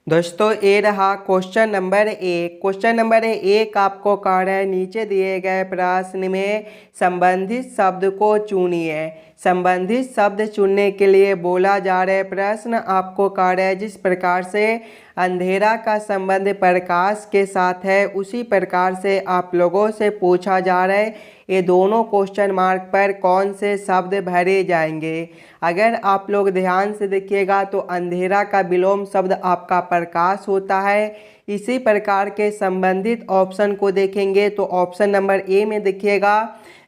दोस्तों ये रहा क्वेश्चन नंबर 1। क्वेश्चन नंबर 1 आपको कह रहा है नीचे दिए गए प्रश्न में संबंधित शब्द को चुनिए। संबंधित शब्द चुनने के लिए बोला जा रहा है प्रश्न आपको कह रहा है जिस प्रकार से अंधेरा का संबंध प्रकाश के साथ है उसी प्रकार से आप लोगों से पूछा जा रहा है ये दोनों क्वेश्चन मार्क पर कौन से शब्द भरे जाएंगे। अगर आप लोग ध्यान से देखिएगा तो अंधेरा का विलोम शब्द आपका प्रकाश होता है। इसी प्रकार के संबंधित ऑप्शन को देखेंगे तो ऑप्शन नंबर ए में देखिएगा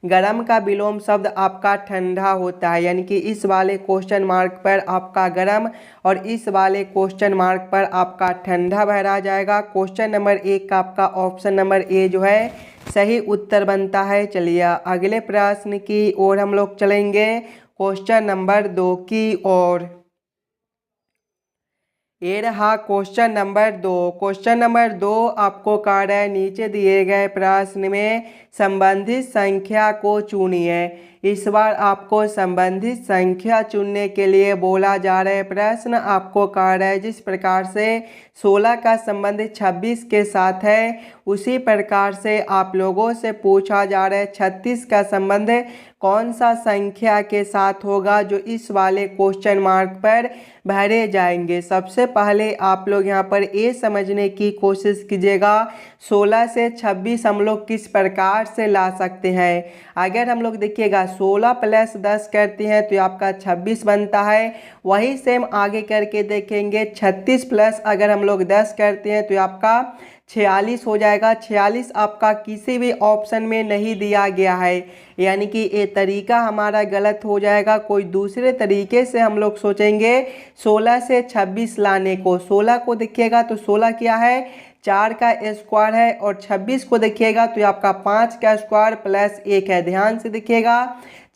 गरम का विलोम शब्द आपका ठंडा होता है, यानी कि इस वाले क्वेश्चन मार्क पर आपका गरम और इस वाले क्वेश्चन मार्क पर आपका ठंडा भरा जाएगा। क्वेश्चन नंबर 1 का आपका ऑप्शन नंबर ए जो है सही उत्तर बनता है। चलिए अगले प्रश्न की ओर हम लोग चलेंगे, क्वेश्चन नंबर 2 की ओर। ये रहा क्वेश्चन नंबर 2। क्वेश्चन नंबर 2 आपको कह रहा है नीचे दिए गए प्रश्न में संबंधित संख्या को चुनिए। इस बार आपको संबंधित संख्या चुनने के लिए बोला जा रहा है प्रश्न आपको कह रहा है जिस प्रकार से 16 का संबंध 26 के साथ है उसी प्रकार से आप लोगों से पूछा जा रहा है 36 का संबंध कौन सा संख्या के साथ होगा जो इस वाले क्वेश्चन मार्क पर भरे जाएंगे। सबसे पहले आप लोग यहाँ पर ये समझने की कोशिश कीजिएगा 16 से 26 हम लोग किस प्रकार से ला सकते हैं। अगर हम लोग देखिएगा 16 प्लस 10 करते हैं तो आपका 26 बनता है। वही सेम आगे करके देखेंगे 36 प्लस अगर हम लोग 10 करते हैं तो आपका 46 हो जाएगा। 46 आपका किसी भी ऑप्शन में नहीं दिया गया है, यानी कि ये तरीका हमारा गलत हो जाएगा। कोई दूसरे तरीके से हम लोग सोचेंगे 16 से 26 लाने को। 16 को देखिएगा तो 16 क्या है 4 का स्क्वायर है और 26 को देखिएगा तो आपका 5 का स्क्वायर प्लस 1 है। ध्यान से देखिएगा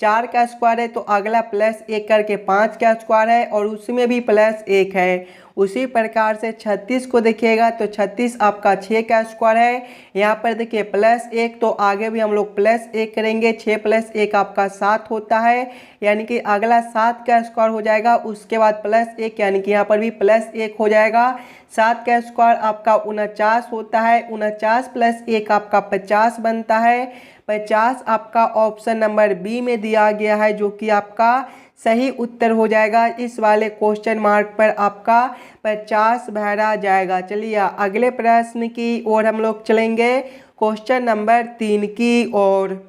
4 का स्क्वायर है तो अगला प्लस 1 करके 5 का स्क्वायर है और उसमें भी प्लस 1 है। उसी प्रकार से 36 को देखिएगा तो 36 आपका 6 का स्क्वायर है। यहाँ पर देखिए प्लस 1 तो आगे भी हम लोग प्लस 1 करेंगे। 6 प्लस 1 आपका 7 होता है, यानी कि अगला 7 का स्क्वायर हो जाएगा। उसके बाद प्लस 1 यानी कि यहाँ पर भी प्लस 1 हो जाएगा। 7 का स्क्वायर आपका 49 होता है। 49 प्लस 1 आपका 50 बनता है। 50 आपका ऑप्शन नंबर बी में दिया गया है जो कि आपका सही उत्तर हो जाएगा। इस वाले क्वेश्चन मार्क पर आपका 50 भरा जाएगा। चलिए अगले प्रश्न की ओर हम लोग चलेंगे, क्वेश्चन नंबर 3 की ओर।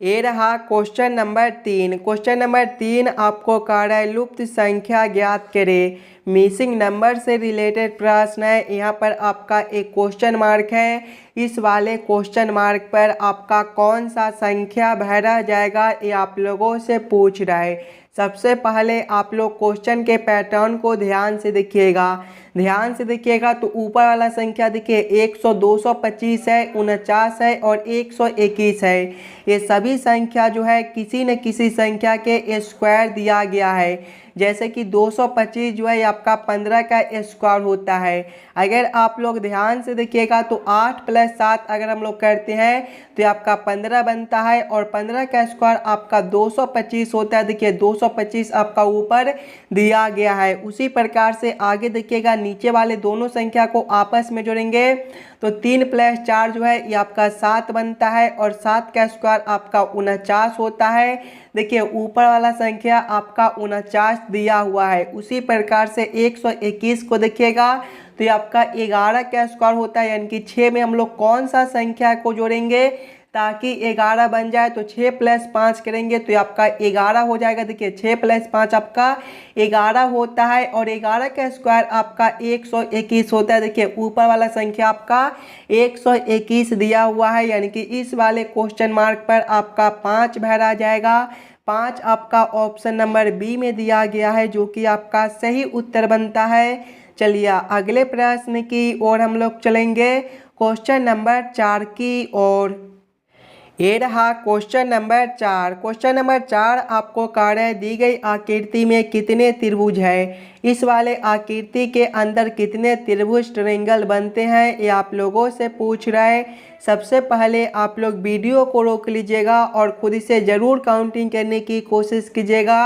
ये रहा क्वेश्चन नंबर 3। क्वेश्चन नंबर 3 आपको कह रहा है लुप्त संख्या ज्ञात करें। मिसिंग नंबर से रिलेटेड प्रश्न है। यहाँ पर आपका एक क्वेश्चन मार्क है। इस वाले क्वेश्चन मार्क पर आपका कौन सा संख्या भरा जाएगा ये आप लोगों से पूछ रहा है। सबसे पहले आप लोग क्वेश्चन के पैटर्न को ध्यान से देखिएगा। ध्यान से देखिएगा तो ऊपर वाला संख्या देखिए 100, 225 है, 49 है और 121 है। ये सभी संख्या जो है किसी न किसी संख्या के स्क्वायर दिया गया है। जैसे कि 225 जो है आपका 15 का स्क्वायर होता है। अगर आप लोग ध्यान से देखिएगा तो 8 प्लस 7 अगर हम लोग करते हैं तो आपका 15 बनता है और 15 का स्क्वायर आपका 225 होता है। देखिए 225 आपका ऊपर दिया गया है। उसी प्रकार से आगे देखिएगा नीचे वाले दोनों संख्या को आपस में जोड़ेंगे तो 3 प्लस 4 जो है ये आपका 7 बनता है और 7 का स्क्वायर आपका 49 होता है। देखिए ऊपर वाला संख्या आपका 49 दिया हुआ है। उसी प्रकार से 121 को देखिएगा तो ये आपका 11 का स्क्वायर होता है, यानी कि 6 में हम लोग कौन सा संख्या को जोड़ेंगे ताकि 11 बन जाए तो 6 प्लस 5 करेंगे तो आपका 11 हो जाएगा। देखिए 6 प्लस 5 आपका 11 होता है और 11 का स्क्वायर आपका 121 होता है। देखिए ऊपर वाला संख्या आपका 121 दिया हुआ है, यानी कि इस वाले क्वेश्चन मार्क पर आपका 5 भरा जाएगा। 5 आपका ऑप्शन नंबर बी में दिया गया है जो कि आपका सही उत्तर बनता है। चलिए अगले प्रश्न की ओर हम लोग चलेंगे, क्वेश्चन नंबर 4 की ओर। ये रहा क्वेश्चन नंबर 4। क्वेश्चन नंबर 4 आपको कह रहा है दी गई आकृति में कितने त्रिभुज है। इस वाले आकृति के अंदर कितने त्रिभुज ट्रायंगल बनते हैं ये आप लोगों से पूछ रहा है। सबसे पहले आप लोग वीडियो को रोक लीजिएगा और खुद से ज़रूर काउंटिंग करने की कोशिश कीजिएगा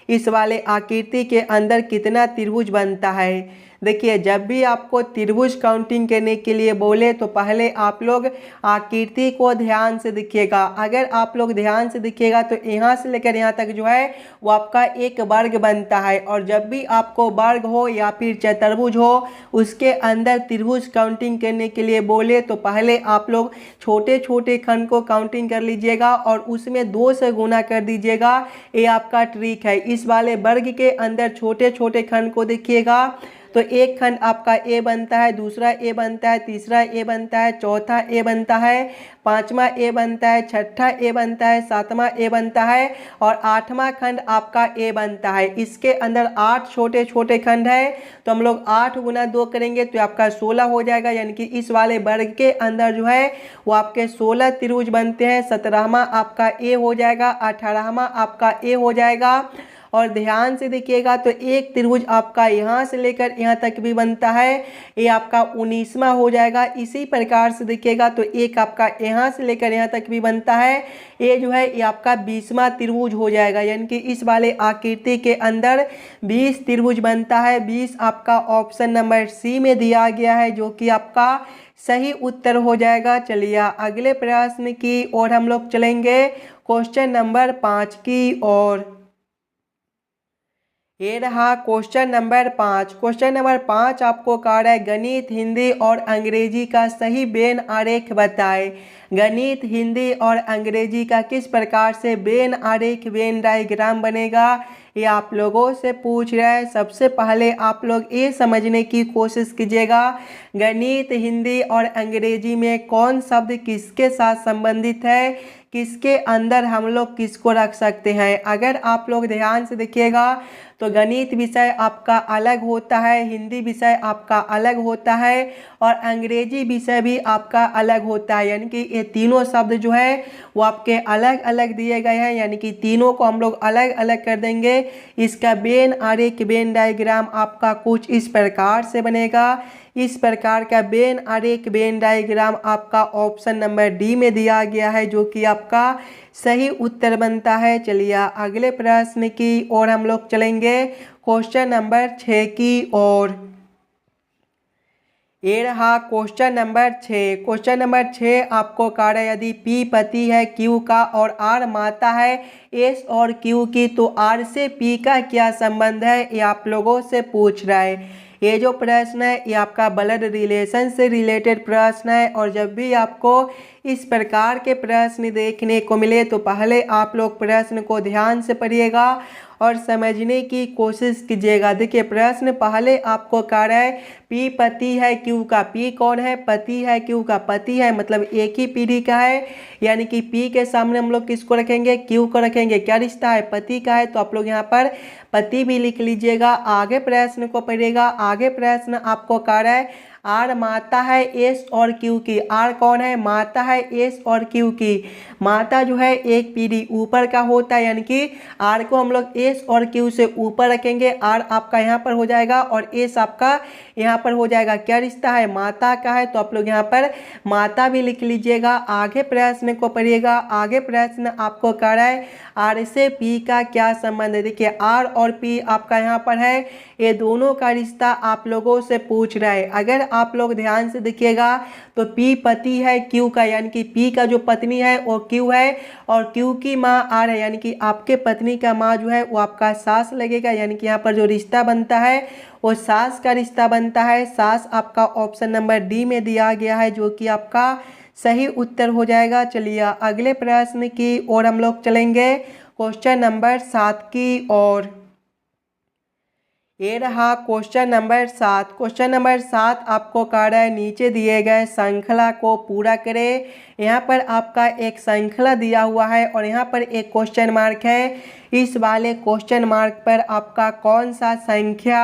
इस वाले आकृति के अंदर कितना त्रिभुज बनता है। देखिए, जब भी आपको त्रिभुज काउंटिंग करने के लिए बोले तो पहले आप लोग आकृति को ध्यान से देखिएगा। अगर आप लोग ध्यान से देखिएगा तो यहाँ से लेकर यहाँ तक जो है वो आपका एक वर्ग बनता है। और जब भी आपको वर्ग हो या फिर चतुर्भुज हो उसके अंदर त्रिभुज काउंटिंग करने के लिए बोले तो पहले आप लोग छोटे छोटे खंड को काउंटिंग कर लीजिएगा और उसमें 2 से गुना कर दीजिएगा। ये आपका ट्रिक है। इस वाले वर्ग के अंदर छोटे छोटे खंड को देखिएगा तो एक खंड आपका ए बनता है, दूसरा ए बनता है, तीसरा ए बनता है, चौथा ए बनता है, पांचवा ए बनता है, छठा ए बनता है, सातवां ए बनता है और आठवां खंड आपका ए बनता है। इसके अंदर 8 छोटे छोटे खंड है तो हम लोग 8 गुना 2 करेंगे तो आपका 16 हो जाएगा। यानी कि इस वाले वर्ग के अंदर जो है वो आपके 16 त्रिभुज बनते हैं। 17वां आपका ए हो जाएगा, 18वां आपका ए हो जाएगा। और ध्यान से देखिएगा तो एक त्रिभुज आपका यहाँ से लेकर यहाँ तक भी बनता है, ये आपका 19वां हो जाएगा। इसी प्रकार से देखिएगा तो एक आपका यहाँ से लेकर यहाँ तक भी बनता है, ये जो है ये आपका 20वां त्रिभुज हो जाएगा। यानी कि इस वाले आकृति के अंदर 20 त्रिभुज बनता है। 20 आपका ऑप्शन नंबर सी में दिया गया है जो कि आपका सही उत्तर हो जाएगा। चलिए अगले प्रश्न की ओर हम लोग चलेंगे, क्वेश्चन नंबर 5 की ओर। ये रहा क्वेश्चन नंबर 5। क्वेश्चन नंबर 5 आपको कह रहा है गणित, हिंदी और अंग्रेजी का सही वेन आरेख बताएं। गणित, हिंदी और अंग्रेजी का किस प्रकार से वेन आरेख वेन डायग्राम बनेगा ये आप लोगों से पूछ रहा है। सबसे पहले आप लोग ये समझने की कोशिश कीजिएगा गणित, हिंदी और अंग्रेजी में कौन शब्द किसके साथ संबंधित है, किसके अंदर हम लोग किसको रख सकते हैं। अगर आप लोग ध्यान से देखिएगा तो गणित विषय आपका अलग होता है, हिंदी विषय आपका अलग होता है और अंग्रेजी विषय भी आपका अलग होता है। यानी कि ये तीनों शब्द जो है वो आपके अलग अलग दिए गए हैं। यानी कि तीनों को हम लोग अलग अलग कर देंगे। इसका वेन आरेख वेन डायग्राम आपका कुछ इस प्रकार से बनेगा। इस प्रकार का वेन आरेख वेन डायग्राम आपका ऑप्शन नंबर डी में दिया गया है जो कि आपका सही उत्तर बनता है। चलिए अगले प्रश्न की ओर हम लोग चलेंगे, क्वेश्चन नंबर 6 की ओर। ये रहा क्वेश्चन नंबर 6। क्वेश्चन नंबर 6 आपको कह रहा है यदि P पति है Q का और R माता है S और Q की तो R से P का क्या संबंध है ये आप लोगों से पूछ रहा है। ये जो प्रश्न है ये आपका ब्लड रिलेशन से रिलेटेड प्रश्न है। और जब भी आपको इस प्रकार के प्रश्न देखने को मिले तो पहले आप लोग प्रश्न को ध्यान से पढ़िएगा और समझने की कोशिश कीजिएगा। देखिए प्रश्न पहले आपको कह रहा है P पति है Q का। P कौन है? पति है। Q का पति है मतलब एक ही पीढ़ी का है। यानी कि P के सामने हम लोग किसको रखेंगे? Q को रखेंगे। क्या रिश्ता है? पति का है तो आप लोग यहाँ पर पति भी लिख लीजिएगा। आगे प्रश्न को पढ़िएगा। आगे प्रश्न आपको कह रहा है R माता है S और Q की। R कौन है? माता है S और Q की। माता जो है एक पीढ़ी ऊपर का होता है। यानी कि R को हम लोग S और Q से ऊपर रखेंगे। R आपका यहाँ पर हो जाएगा और S आपका यहाँ पर हो जाएगा। क्या रिश्ता है? माता का है तो आप लोग यहाँ पर माता भी लिख लीजिएगा। आगे प्रश्न को पढ़िएगा। आगे प्रश्न आपको कह रहा है R से P का क्या संबंध है। देखिए R और P आपका यहाँ पर है, ये दोनों का रिश्ता आप लोगों से पूछ रहा है। अगर आप लोग ध्यान से देखिएगा तो P पति है Q का। यानी कि P का जो पत्नी है वो Q है और Q की माँ R है। यानी कि आपके पत्नी का माँ जो है वो आपका सास लगेगा। यानी कि यहाँ पर जो रिश्ता बनता है वो सास का रिश्ता बनता है। सास आपका ऑप्शन नंबर डी में दिया गया है जो कि आपका सही उत्तर हो जाएगा। चलिए अगले प्रश्न की ओर हम लोग चलेंगे, क्वेश्चन नंबर 7 की ओर। ये रहा क्वेश्चन नंबर 7। क्वेश्चन नंबर 7 आपको कह रहा है नीचे दिए गए श्रृंखला को पूरा करें। यहाँ पर आपका एक श्रृंखला दिया हुआ है और यहाँ पर एक क्वेश्चन मार्क है। इस वाले क्वेश्चन मार्क पर आपका कौन सा संख्या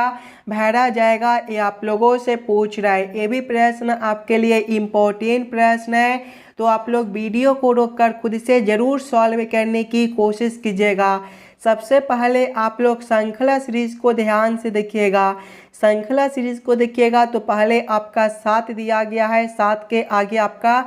भरा जाएगा ये आप लोगों से पूछ रहा है। ये भी प्रश्न आपके लिए इम्पोर्टेंट प्रश्न है तो आप लोग वीडियो को रोककर खुद से ज़रूर सॉल्व करने की कोशिश कीजिएगा। सबसे पहले आप लोग श्रृंखला सीरीज को ध्यान से देखिएगा। श्रृंखला सीरीज को देखिएगा तो पहले आपका 7 दिया गया है, 7 के आगे आपका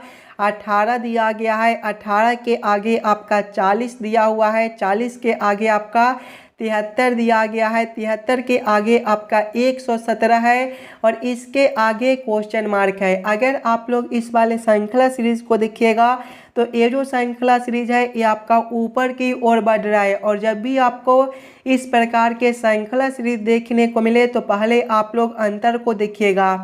18 दिया गया है, 18 के आगे आपका 40 दिया हुआ है, 40 के आगे आपका 73 दिया गया है, 73 के आगे आपका 117 है और इसके आगे क्वेश्चन मार्क है। अगर आप लोग इस वाले श्रृंखला सीरीज को देखिएगा तो ये जो श्रृंखला सीरीज है ये आपका ऊपर की ओर बढ़ रहा है। और जब भी आपको इस प्रकार के श्रृंखला सीरीज देखने को मिले तो पहले आप लोग अंतर को देखिएगा।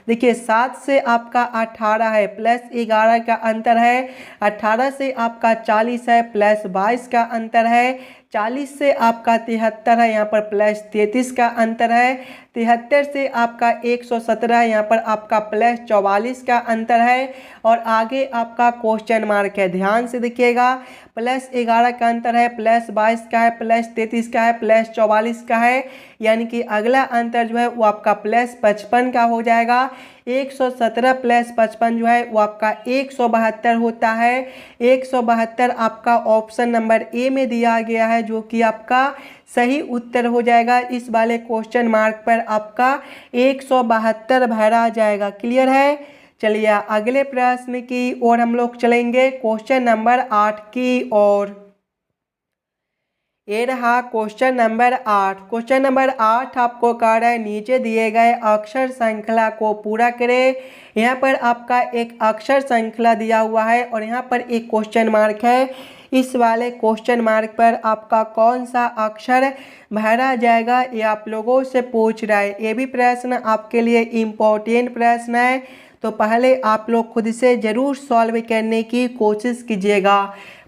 देखिए 7 से आपका 18 है प्लस 11 का अंतर है, 18 से आपका 40 है प्लस 22 का अंतर है, 40 से आपका 73 है, यहाँ पर प्लस 33 का अंतर है, 73 से आपका 117 है, यहाँ पर आपका प्लस 44 का अंतर है और आगे आपका क्वेश्चन मार्क है। ध्यान से देखिएगा, प्लस 11 का अंतर है, प्लस 22 का है, प्लस 33 का है, प्लस 44 का है, यानी कि अगला अंतर जो है वो आपका प्लस 55 का हो जाएगा। 117 प्लस 55 जो है वो आपका 172 होता है। 172 आपका ऑप्शन नंबर ए में दिया गया है जो कि आपका सही उत्तर हो जाएगा। इस वाले क्वेश्चन मार्क पर आपका 172 भरा जाएगा। क्लियर है? चलिए अगले प्रश्न की ओर हम लोग चलेंगे, क्वेश्चन नंबर 8 की ओर। ये रहा क्वेश्चन नंबर 8। क्वेश्चन नंबर 8 आपको कह रहा है नीचे दिए गए अक्षर श्रृंखला को पूरा करें। यहाँ पर आपका एक अक्षर श्रृंखला दिया हुआ है और यहाँ पर एक क्वेश्चन मार्क है। इस वाले क्वेश्चन मार्क पर आपका कौन सा अक्षर भरा जाएगा ये आप लोगों से पूछ रहा है। ये भी प्रश्न आपके लिए इम्पोर्टेंट प्रश्न है, तो पहले आप लोग खुद से ज़रूर सॉल्व करने की कोशिश कीजिएगा।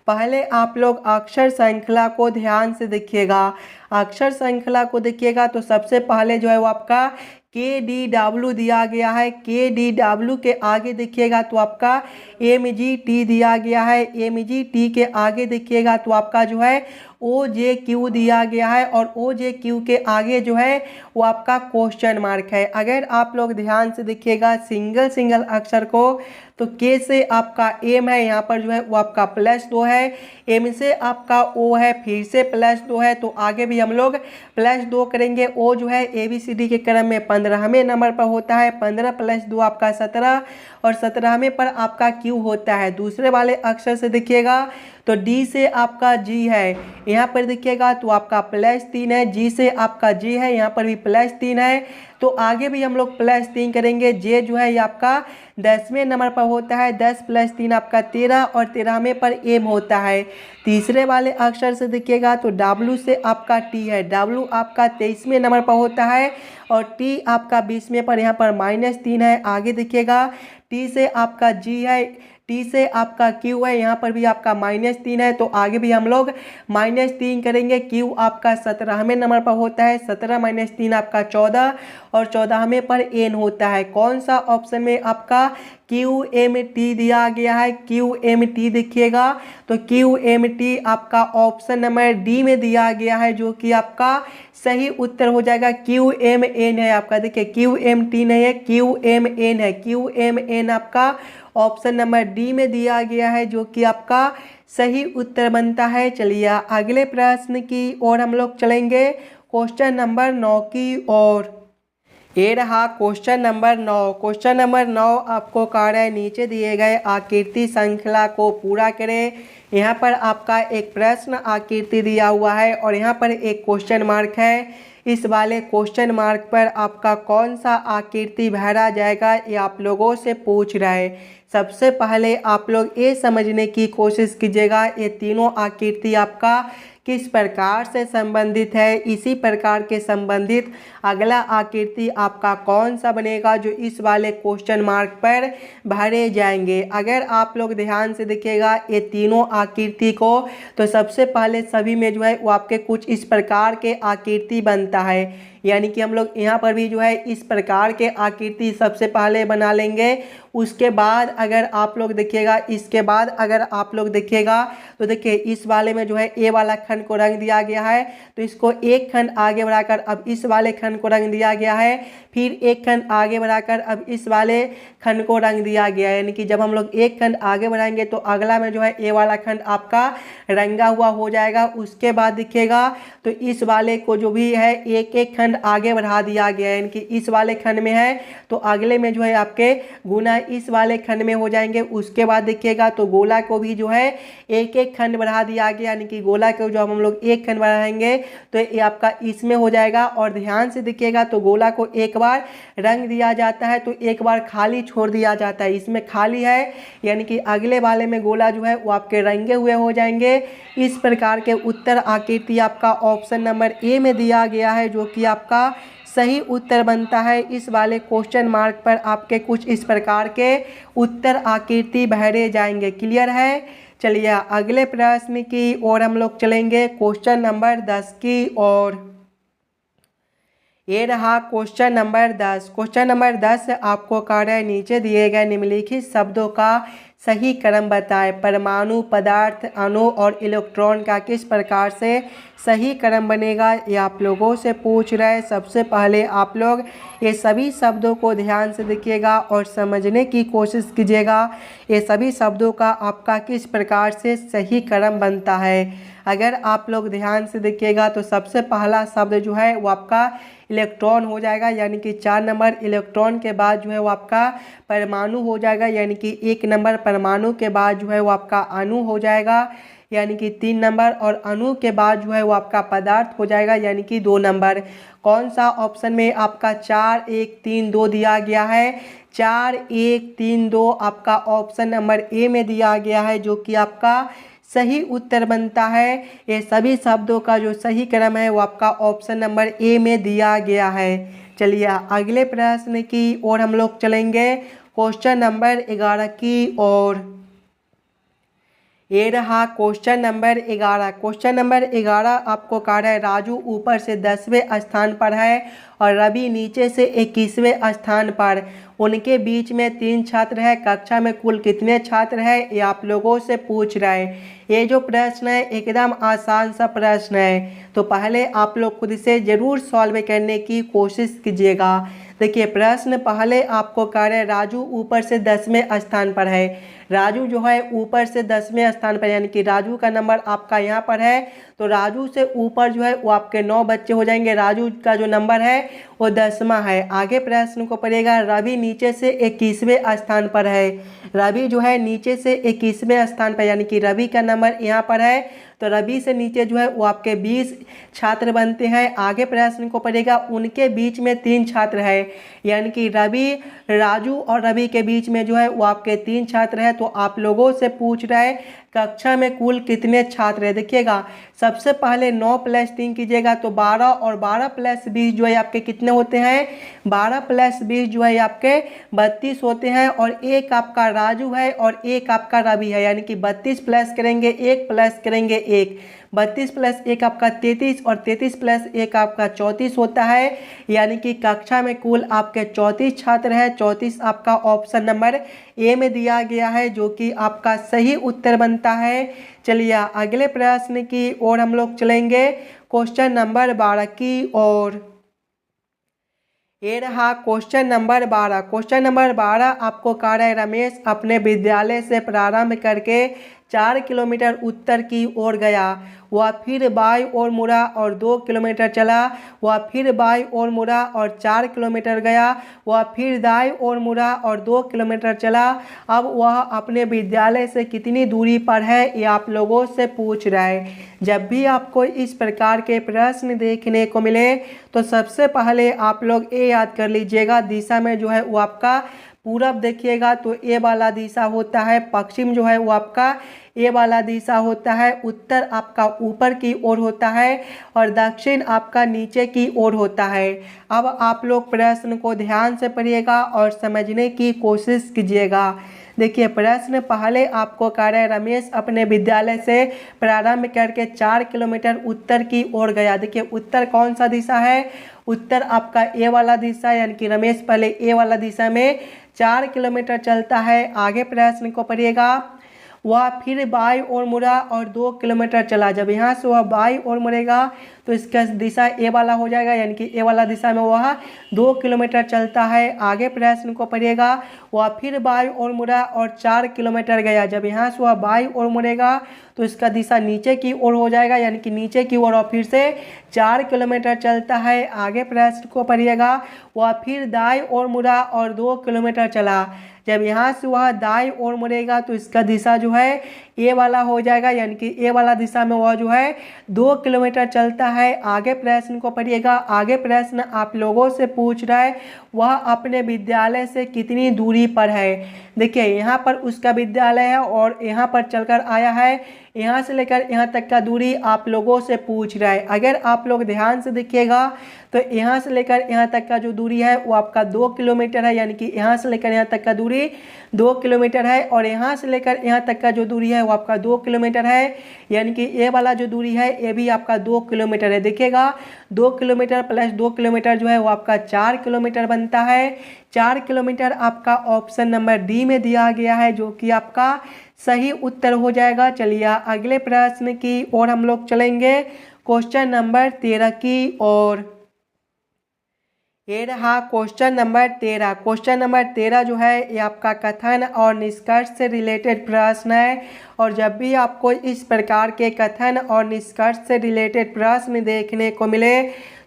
पहले आप लोग अक्षर श्रृंखला को ध्यान से देखिएगा। अक्षर श्रृंखला को देखिएगा तो सबसे पहले जो है वो आपका KDW दिया गया है। KDW के आगे देखिएगा तो आपका MGT दिया गया है। MGT के आगे देखिएगा तो आपका जो है OJQ दिया गया है और OJQ के आगे जो है वो आपका क्वेश्चन मार्क है। अगर आप लोग ध्यान से देखिएगा सिंगल अक्षर को तो K से आपका M है, यहाँ पर जो है वो आपका +2 है, M से आपका O है, फिर से +2 है, तो आगे भी हम लोग +2 करेंगे। O जो है ABCD के क्रम में 15वें नंबर पर होता है, 15 + 2 आपका 17 और 17वें पर आपका Q होता है। दूसरे वाले अक्षर से देखिएगा तो D से आपका G है, यहाँ पर देखिएगा तो आपका +3 है, G से आपका G है, यहाँ पर भी +3 है, तो आगे भी हम लोग +3 करेंगे। J जो है ये आपका 10वें नंबर पर होता है, 10 + 3 आपका 13 और 13वें पर M होता है। तीसरे वाले अक्षर से देखिएगा तो W से आपका T है, W आपका 23वें नंबर पर होता है और T आपका 20वें पर, यहाँ पर -3 है। आगे देखिएगा T से आपका G है, T से आपका Q है, यहाँ पर भी आपका -3 है, तो आगे भी हम लोग -3 करेंगे। Q आपका 17वें नंबर पर होता है, 17 - 3 आपका 14 और 14वें पर N होता है। कौन सा ऑप्शन में आपका QMT दिया गया है? QMT देखिएगा तो QMT आपका ऑप्शन नंबर D में दिया गया है जो कि आपका सही उत्तर हो जाएगा। QMN है आपका, देखिए QMT नहीं है, QMN है। QMN आपका ऑप्शन नंबर D में दिया गया है जो कि आपका सही उत्तर बनता है। चलिए अगले प्रश्न की ओर हम लोग चलेंगे, क्वेश्चन नंबर 9 की ओर। ये रहा क्वेश्चन नंबर 9। क्वेश्चन नंबर 9 आपको कह रहा है नीचे दिए गए आकृति श्रृंखला को पूरा करें। यहाँ पर आपका एक प्रश्न आकृति दिया हुआ है और यहाँ पर एक क्वेश्चन मार्क है। इस वाले क्वेश्चन मार्क पर आपका कौन सा आकृति भरा जाएगा ये आप लोगों से पूछ रहा है। सबसे पहले आप लोग ये समझने की कोशिश कीजिएगा ये तीनों आकृति आपका किस प्रकार से संबंधित है। इसी प्रकार के संबंधित अगला आकृति आपका कौन सा बनेगा जो इस वाले क्वेश्चन मार्क पर भरे जाएंगे। अगर आप लोग ध्यान से देखिएगा ये तीनों आकृति को तो सबसे पहले सभी में जो है वो आपके कुछ इस प्रकार के आकृति बनता है। यानी कि हम लोग यहाँ पर भी जो है इस प्रकार के आकृति सबसे पहले बना लेंगे। उसके बाद अगर आप लोग देखिएगा, इसके बाद अगर आप लोग देखिएगा तो देखिए इस वाले में जो है ए वाला खंड को रंग दिया गया है, तो इसको एक खंड आगे बढ़ाकर अब इस वाले खंड को रंग दिया गया है, फिर एक खंड आगे बढ़ाकर अब इस वाले खंड को रंग दिया गया है। यानी कि जब हम लोग एक खंड आगे बढ़ाएंगे तो अगला में जो है ए वाला खंड आपका रंगा हुआ हो जाएगा। उसके बाद दिखेगा तो इस वाले को जो भी है एक एक खंड आगे बढ़ा दिया गया है, यानी कि इस वाले खंड में है तो अगले में जो है आपके गुना इस वाले खंड में हो जाएंगे। उसके बाद देखिएगा तो गोला को भी जो है एक एक खंड बढ़ा दिया गया, यानी कि गोला को जो हम लोग एक खंड बढ़ाएंगे तो ये आपका इसमें हो जाएगा। और ध्यान से देखिएगा तो गोला को एक बार रंग दिया जाता है तो एक बार खाली छोड़ दिया जाता है, इसमें खाली है, यानी कि अगले वाले में गोला जो है वो आपके रंगे हुए हो जाएंगे। इस प्रकार के उत्तर आकृति आपका ऑप्शन नंबर ए में दिया गया है, जो कि आपका सही उत्तर बनता है। इस वाले क्वेश्चन मार्क पर आपके कुछ इस प्रकार के उत्तर आकृति भरे जाएंगे। क्लियर है? चलिए अगले प्रश्न की ओर हम लोग चलेंगे, क्वेश्चन नंबर 10 की ओर। ये रहा क्वेश्चन नंबर 10। क्वेश्चन नंबर 10 आपको कार्य नीचे दिए गए निम्नलिखित शब्दों का सही क्रम बताएं। परमाणु, पदार्थ, अणु और इलेक्ट्रॉन का किस प्रकार से सही क्रम बनेगा, ये आप लोगों से पूछ रहे हैं। सबसे पहले आप लोग ये सभी शब्दों को ध्यान से देखिएगा और समझने की कोशिश कीजिएगा, ये सभी शब्दों का आपका किस प्रकार से सही क्रम बनता है। अगर आप लोग ध्यान से देखिएगा तो सबसे पहला शब्द जो है वो आपका इलेक्ट्रॉन हो जाएगा, यानी कि 4 नंबर इलेक्ट्रॉन के बाद जो है वो आपका परमाणु हो जाएगा, यानी कि 1 नंबर परमाणु के बाद जो है वो आपका अणु हो जाएगा, यानी कि 3 नंबर, और अणु के बाद जो है वो आपका पदार्थ हो जाएगा, यानी कि 2 नंबर। कौन सा ऑप्शन में आपका 4 1 3 2 दिया गया है? 4 1 3 2 आपका ऑप्शन नंबर ए में दिया गया है, जो कि आपका सही उत्तर बनता है। ये सभी शब्दों का जो सही क्रम है वो आपका ऑप्शन नंबर ए में दिया गया है। चलिए अगले प्रश्न की ओर हम लोग चलेंगे, क्वेश्चन नंबर 11 की ओर। ये रहा क्वेश्चन नंबर 11। क्वेश्चन नंबर 11 आपको कह रहा है राजू ऊपर से 10वें स्थान पर है और रवि नीचे से 21वें स्थान पर, उनके बीच में 3 छात्र हैं, कक्षा में कुल कितने छात्र हैं, ये आप लोगों से पूछ रहे हैं। ये जो प्रश्न है एकदम आसान सा प्रश्न है, तो पहले आप लोग खुद से ज़रूर सॉल्व करने की कोशिश कीजिएगा। देखिए प्रश्न पहले आपको कह रहे हैं राजू ऊपर से 10वें स्थान पर है। राजू जो है ऊपर से 10वें स्थान पर, यानी कि राजू का नंबर आपका यहाँ पर है, तो राजू से ऊपर जो है वो आपके 9 बच्चे हो जाएंगे। राजू का जो नंबर है वो 10वां है। आगे प्रश्न को पढ़ेगा, रवि नीचे से 21वें स्थान पर है। रवि जो है नीचे से 21वें स्थान पर, यानी कि रवि का नंबर यहाँ पर है, तो रवि से नीचे जो है वो आपके 20 छात्र बनते हैं। आगे प्रश्न को पढ़ेगा, उनके बीच में 3 छात्र है, यानी कि रवि, राजू और रवि के बीच में जो है वो आपके 3 छात्र हैं। तो आप लोगों से पूछ रहे हैं कक्षा में कुल कितने छात्र हैं। देखिएगा सबसे पहले 9 + 3 कीजिएगा तो 12, और 12 + 20 जो है आपके कितने होते हैं? 12 + 20 जो है आपके 32 होते हैं। और एक आपका राजू है और एक आपका रवि है, यानी कि 32 प्लस करेंगे 1 प्लस करेंगे 1, 32 + 1 आपका 33, और 33 + 1 आपका 34 होता है, यानी कि कक्षा में कुल आपके 34 छात्र हैं। 34 आपका ऑप्शन नंबर ए में दिया गया है, जो कि आपका सही उत्तर बनता है। चलिए अगले प्रश्न की ओर हम लोग चलेंगे, क्वेश्चन नंबर 12 की ओर। ये रहा क्वेश्चन नंबर 12। क्वेश्चन नंबर 12 आपको कह रहा है रमेश अपने विद्यालय से प्रारंभ करके 4 किलोमीटर उत्तर की ओर गया, वह फिर बाईं ओर मुड़ा और 2 किलोमीटर चला, वह फिर बाईं ओर मुड़ा और 4 किलोमीटर गया, वह फिर दाईं ओर मुड़ा और 2 किलोमीटर चला। अब वह अपने विद्यालय से कितनी दूरी पर है, ये आप लोगों से पूछ रहा है। जब भी आपको इस प्रकार के प्रश्न देखने को मिले तो सबसे पहले आप लोग ये याद कर लीजिएगा, दिशा में जो है वो आपका पूरब देखिएगा तो ए वाला दिशा होता है, पश्चिम जो है वो आपका ए वाला दिशा होता है, उत्तर आपका ऊपर की ओर होता है और दक्षिण आपका नीचे की ओर होता है। अब आप लोग प्रश्न को ध्यान से पढ़िएगा और समझने की कोशिश कीजिएगा। देखिए प्रश्न पहले आपको कह रहे हैं रमेश अपने विद्यालय से प्रारंभ करके 4 किलोमीटर उत्तर की ओर गया। देखिए उत्तर कौन सा दिशा है? उत्तर आपका ए वाला दिशा, यानी कि रमेश पहले ए वाला दिशा में 4 किलोमीटर चलता है। आगे प्रश्न को पढ़िएगा। वह फिर बाई ओर मुड़ा और 2 किलोमीटर चला। जब यहाँ से वह बाई ओर मुड़ेगा तो इसका दिशा ए वाला हो जाएगा, यानी कि ए वाला दिशा में वह 2 किलोमीटर चलता है। आगे प्रश्न को पढ़िएगा। वह फिर बाई ओर मुड़ा और 4 किलोमीटर गया। जब यहाँ से वह बाई ओर मुड़ेगा तो इसका दिशा नीचे की ओर हो जाएगा, यानी कि नीचे की ओर, और फिर से 4 किलोमीटर चलता है। आगे प्रश्न को पढ़िएगा। वह फिर दाई ओर मुड़ा और 2 किलोमीटर चला। जब यहाँ से वह दाई ओर मुड़ेगा तो इसका दिशा जो है ए वाला हो जाएगा, यानी कि ए वाला दिशा में वह जो है 2 किलोमीटर चलता है। आगे प्रश्न को पढ़िएगा। आगे प्रश्न आप लोगों से पूछ रहा है वह अपने विद्यालय से कितनी दूरी पर है। देखिए यहाँ पर उसका विद्यालय है और यहाँ पर चलकर आया है। यहाँ से लेकर यहाँ तक का दूरी आप लोगों से पूछ रहा है। अगर आप लोग ध्यान से देखिएगा तो यहाँ से लेकर यहाँ तक का जो दूरी है वो आपका 2 किलोमीटर है, यानी कि यहाँ से लेकर यहाँ तक का दूरी 2 किलोमीटर है, और यहाँ से लेकर यहाँ तक का जो दूरी है वो आपका 2 किलोमीटर है, यानी कि ये वाला जो दूरी है ये भी आपका 2 किलोमीटर है। देखिएगा 2 किलोमीटर प्लस 2 किलोमीटर जो है वो आपका 4 किलोमीटर बनता है। 4 किलोमीटर आपका ऑप्शन नंबर डी में दिया गया है, जो कि आपका सही उत्तर हो जाएगा। चलिए अगले प्रश्न की ओर हम लोग चलेंगे, क्वेश्चन नंबर 13 की ओर। ये रहा क्वेश्चन नंबर 13। क्वेश्चन नंबर 13 जो है ये आपका कथन और निष्कर्ष से रिलेटेड प्रश्न है, और जब भी आपको इस प्रकार के कथन और निष्कर्ष से रिलेटेड प्रश्न देखने को मिले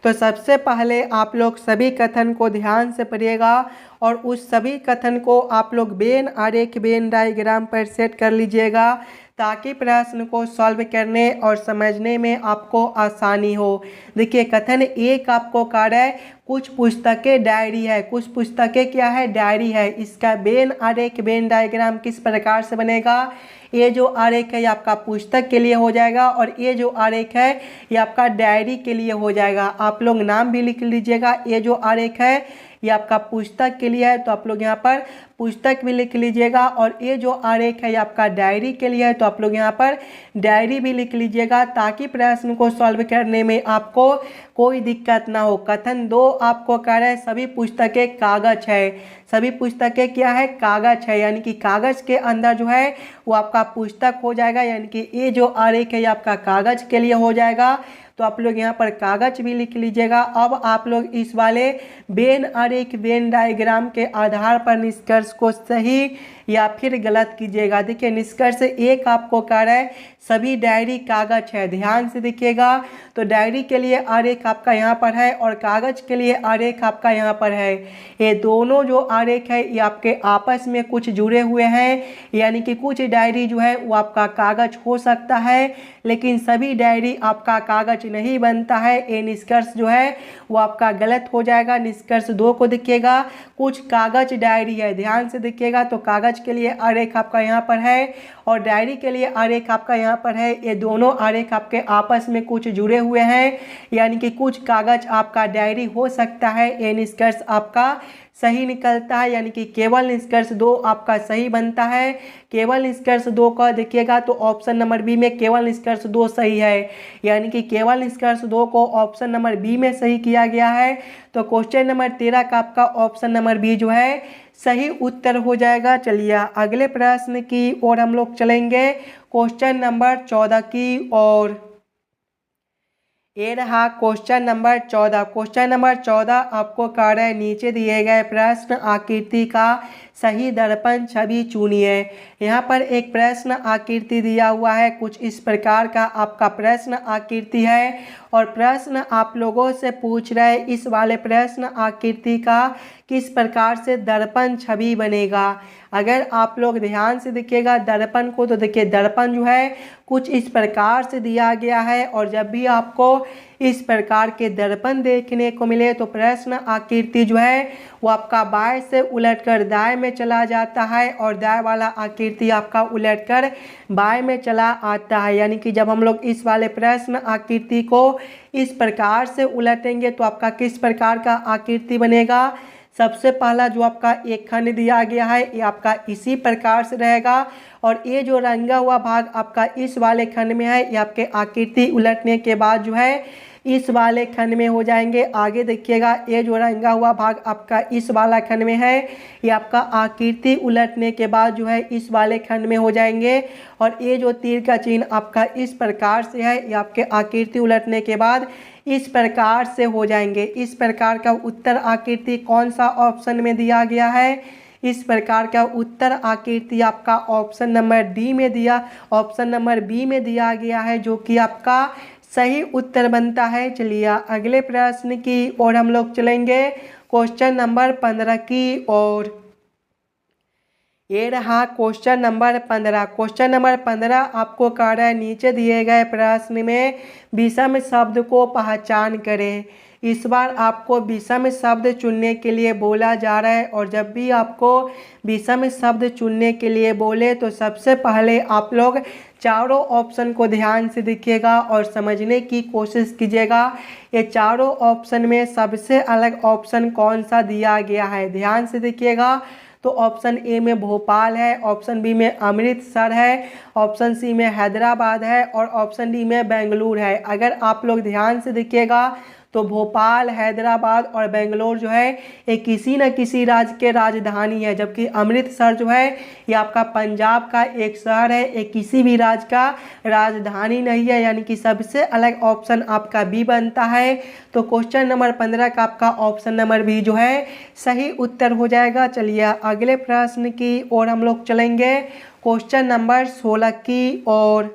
तो सबसे पहले आप लोग सभी कथन को ध्यान से पढ़िएगा, और उस सभी कथन को आप लोग वेन आरेख वेन डायग्राम पर सेट कर लीजिएगा, ताकि प्रश्न को सॉल्व करने और समझने में आपको आसानी हो। देखिए कथन एक आपको कार्य कुछ पुस्तकें डायरी है। कुछ पुस्तकें क्या है? डायरी है। इसका वेन आरेख वेन डायग्राम किस प्रकार से बनेगा? ये जो आरेख है ये आपका पुस्तक के लिए हो जाएगा, और ये जो आरेख है ये आपका डायरी के लिए हो जाएगा। आप लोग नाम भी लिख लीजिएगा। ये जो आरेख है ये आपका पुस्तक के लिए है, तो आप लोग यहाँ पर पुस्तक भी लिख लीजिएगा, और ये जो आरेख है ये आपका डायरी के लिए है, तो आप लोग यहाँ पर डायरी भी लिख लीजिएगा, ताकि प्रश्न को सॉल्व करने में आपको कोई दिक्कत ना हो। कथन 2 आपको कह रहा है सभी पुस्तकें कागज है। सभी पुस्तकें क्या है? कागज है, यानी कि कागज के अंदर जो है वो आपका पुस्तक हो जाएगा, यानी कि ये जो आरेख है ये आपका कागज के लिए हो जाएगा, तो आप लोग यहाँ पर कागज भी लिख लीजिएगा। अब आप लोग इस वाले वेन आरेख वेन डायग्राम के आधार पर निष्कर्ष को सही या फिर गलत कीजिएगा। देखिए निष्कर्ष एक आपको कह रहा है सभी डायरी कागज है। ध्यान से देखिएगा, तो डायरी के लिए आरेख आपका यहाँ पर है और कागज के लिए आरेख आपका यहाँ पर है। ये दोनों जो आरेख है ये आपके आपस में कुछ जुड़े हुए हैं, यानी कि कुछ डायरी जो है वो आपका कागज हो सकता है, लेकिन सभी डायरी आपका कागज नहीं बनता है। ये निष्कर्ष जो है वो आपका गलत हो जाएगा। निष्कर्ष 2 को देखिएगा, कुछ कागज डायरी है। ध्यान से देखिएगा, तो कागज के लिए आरेख आपका यहाँ पर है और डायरी के लिए आरेख आपका यहाँ पर है। ये दोनों आरेख आपके आपस में कुछ जुड़े हुए हैं, यानी कि कुछ कागज आपका डायरी हो सकता है। ये निष्कर्ष आपका सही निकलता है, यानी कि केवल निष्कर्ष 2 आपका सही बनता है। केवल निष्कर्ष 2 का देखिएगा तो ऑप्शन नंबर बी में केवल निष्कर्ष 2 सही है, यानी कि केवल निष्कर्ष 2 को ऑप्शन नंबर बी में सही किया गया है। तो क्वेश्चन नंबर 13 का आपका ऑप्शन नंबर बी जो है सही उत्तर हो जाएगा। चलिए अगले प्रश्न की ओर हम लोग चलेंगे, क्वेश्चन नंबर 14 की ओर। ये रहा क्वेश्चन नंबर 14। क्वेश्चन नंबर 14 आपको कह रहा है नीचे दिए गए प्रश्न आकृति का सही दर्पण छवि चुनिए। यहाँ पर एक प्रश्न आकृति दिया हुआ है, कुछ इस प्रकार का आपका प्रश्न आकृति है, और प्रश्न आप लोगों से पूछ रहे हैं इस वाले प्रश्न आकृति का किस प्रकार से दर्पण छवि बनेगा। अगर आप लोग ध्यान से देखिएगा दर्पण को, तो देखिए दर्पण जो है कुछ इस प्रकार से दिया गया है, और जब भी आपको इस प्रकार के दर्पण देखने को मिले तो प्रश्न आकृति जो है वो आपका बाएं से उलटकर दाएं में चला जाता है, और दाएं वाला आकृति आपका उलटकर बाएं में चला आता है। यानी कि जब हम लोग इस वाले प्रश्न आकृति को इस प्रकार से उलटेंगे तो आपका किस प्रकार का आकृति बनेगा। सबसे पहला जो आपका एक खंड दिया गया है ये आपका इसी प्रकार से रहेगा, और ये जो रंगा हुआ भाग आपका इस वाले खंड में है ये आपके आकृति उलटने के बाद जो है इस वाले खंड में हो जाएंगे। आगे देखिएगा ये जो रंगा हुआ भाग आपका इस वाला खंड में है, ये आपका आकृति उलटने के बाद जो है इस वाले खंड में हो जाएंगे। और ये जो तीर का चिन्ह आपका इस प्रकार से है, ये आपके आकृति उलटने के बाद इस प्रकार से हो जाएंगे। इस प्रकार का उत्तर आकृति कौन सा ऑप्शन में दिया गया है? इस प्रकार का उत्तर आकृति आपका ऑप्शन नंबर डी में दिया, ऑप्शन नंबर बी में दिया गया है, जो कि आपका सही उत्तर बनता है। चलिए अगले प्रश्न की ओर हम लोग चलेंगे, क्वेश्चन नंबर 15 की ओर। ये रहा क्वेश्चन नंबर 15। क्वेश्चन नंबर 15 आपको कह रहा है नीचे दिए गए प्रश्न में विषम शब्द को पहचान करें। इस बार आपको विषम शब्द चुनने के लिए बोला जा रहा है, और जब भी आपको विषम शब्द चुनने के लिए बोले तो सबसे पहले आप लोग चारों ऑप्शन को ध्यान से देखिएगा और समझने की कोशिश कीजिएगा। ये चारों ऑप्शन में सबसे अलग ऑप्शन कौन सा दिया गया है, ध्यान से देखिएगा। तो ऑप्शन ए में भोपाल है, ऑप्शन बी में अमृतसर है, ऑप्शन सी में हैदराबाद है, और ऑप्शन डी में बेंगलुरु है। अगर आप लोग ध्यान से देखिएगा तो भोपाल, हैदराबाद और बेंगलोर जो है ये किसी न किसी राज्य के राजधानी है, जबकि अमृतसर जो है ये आपका पंजाब का एक शहर है, ये किसी भी राज्य का राजधानी नहीं है। यानी कि सबसे अलग ऑप्शन आपका बी बनता है। तो क्वेश्चन नंबर 15 का आपका ऑप्शन नंबर बी जो है सही उत्तर हो जाएगा। चलिए अगले प्रश्न की ओर हम लोग चलेंगे, क्वेश्चन नंबर 16 की ओर।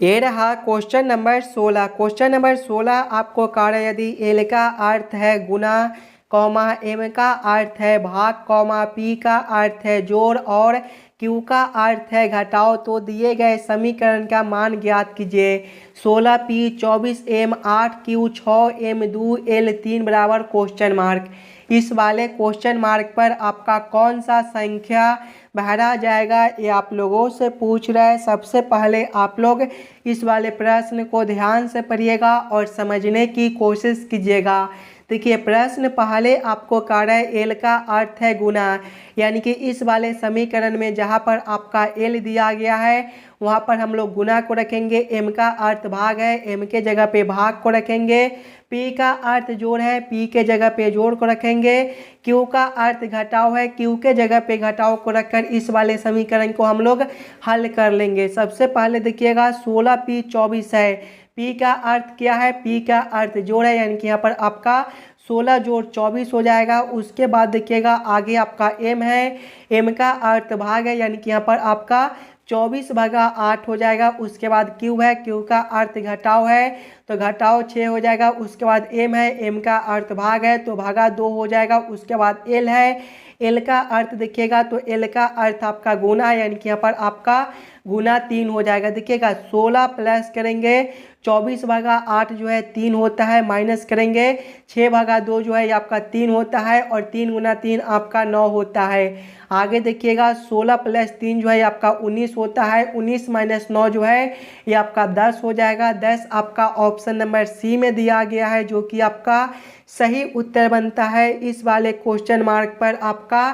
ये रहा क्वेश्चन नंबर 16। क्वेश्चन नंबर 16 आपको कार्य यदि एल का अर्थ है गुना, कॉमा एम का अर्थ है भाग, कॉमा पी का अर्थ है जोड़ और क्यू का अर्थ है घटाओ, तो दिए गए समीकरण का मान ज्ञात कीजिए। 16p 24m 8q 6m 2l 3 बराबर क्वेश्चन मार्क। इस वाले क्वेश्चन मार्क पर आपका कौन सा संख्या भरा जाएगा, ये आप लोगों से पूछ रहा है। सबसे पहले आप लोग इस वाले प्रश्न को ध्यान से पढ़िएगा और समझने की कोशिश कीजिएगा। देखिए प्रश्न पहले आपको कह रहा है एल का अर्थ है गुना, यानी कि इस वाले समीकरण में जहाँ पर आपका एल दिया गया है वहाँ पर हम लोग गुना को रखेंगे। एम का अर्थ भाग है, एम के जगह पे भाग को रखेंगे। पी का अर्थ जोड़ है, पी के जगह पे जोड़ को रखेंगे। क्यू का अर्थ घटाव है, क्यू के जगह पे घटाव को रखकर इस वाले समीकरण को हम लोग हल कर लेंगे। सबसे पहले देखिएगा 16p 24 है, पी का अर्थ क्या है, पी का अर्थ जोड़ है, यानी कि यहाँ पर आपका 16 जोड़ 24 हो जाएगा। उसके बाद देखिएगा आगे आपका एम है, एम का अर्थ भाग है, यानी कि यहाँ पर आपका 24 भागा 8 हो जाएगा। उसके बाद क्यू है, क्यू का अर्थ घटाव है तो घटाव 6 हो जाएगा। उसके बाद एम है, एम का अर्थ भाग है तो भागा 2 हो जाएगा। उसके बाद एल है, एल का अर्थ देखिएगा तो एल का अर्थ आपका गुना है, यानी कि यहाँ पर आपका गुना 3 हो जाएगा। देखिएगा 16 प्लस करेंगे 24 भागा 8 जो है 3 होता है, माइनस करेंगे 6 भागा 2 जो है ये आपका 3 होता है, और 3 गुना 3 आपका 9 होता है। आगे देखिएगा 16 प्लस 3 जो है आपका 19 होता है, 19 माइनस 9 जो है ये आपका 10 हो जाएगा। 10 आपका ऑप्शन नंबर सी में दिया गया है, जो कि आपका सही उत्तर बनता है। इस वाले क्वेश्चन मार्क पर आपका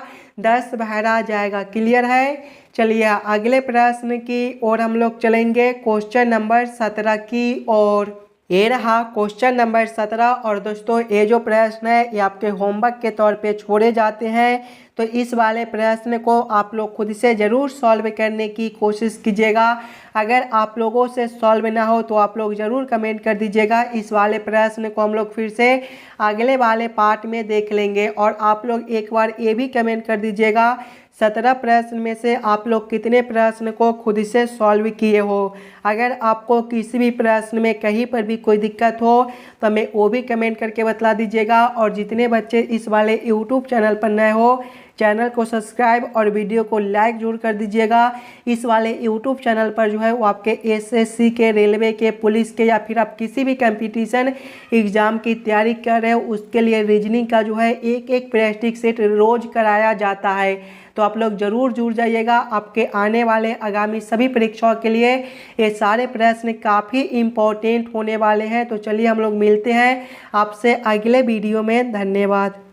10 भरा जाएगा। क्लियर है? चलिए अगले प्रश्न की ओर हम लोग चलेंगे, क्वेश्चन नंबर 17 की ओर। ये रहा क्वेश्चन नंबर 17। और दोस्तों ये जो प्रश्न है ये आपके होमवर्क के तौर पे छोड़े जाते हैं, तो इस वाले प्रश्न को आप लोग खुद से ज़रूर सॉल्व करने की कोशिश कीजिएगा। अगर आप लोगों से सॉल्व ना हो तो आप लोग ज़रूर कमेंट कर दीजिएगा। इस वाले प्रश्न को हम लोग फिर से अगले वाले पार्ट में देख लेंगे। और आप लोग एक बार ये भी कमेंट कर दीजिएगा 17 प्रश्न में से आप लोग कितने प्रश्न को खुद से सॉल्व किए हो। अगर आपको किसी भी प्रश्न में कहीं पर भी कोई दिक्कत हो तो हमें वो भी कमेंट करके बता दीजिएगा। और जितने बच्चे इस वाले यूट्यूब चैनल पर नए हो चैनल को सब्सक्राइब और वीडियो को लाइक जरूर कर दीजिएगा। इस वाले यूट्यूब चैनल पर जो है वो आपके एसएससी के, रेलवे के, पुलिस के या फिर आप किसी भी कंपटीशन एग्ज़ाम की तैयारी कर रहे हो उसके लिए रीजनिंग का जो है एक प्रैक्टिस सेट रोज़ कराया जाता है। तो आप लोग जरूर जुड़ जाइएगा। आपके आने वाले आगामी सभी परीक्षाओं के लिए ये सारे प्रश्न काफ़ी इम्पोर्टेंट होने वाले हैं। तो चलिए हम लोग मिलते हैं आपसे अगले वीडियो में। धन्यवाद।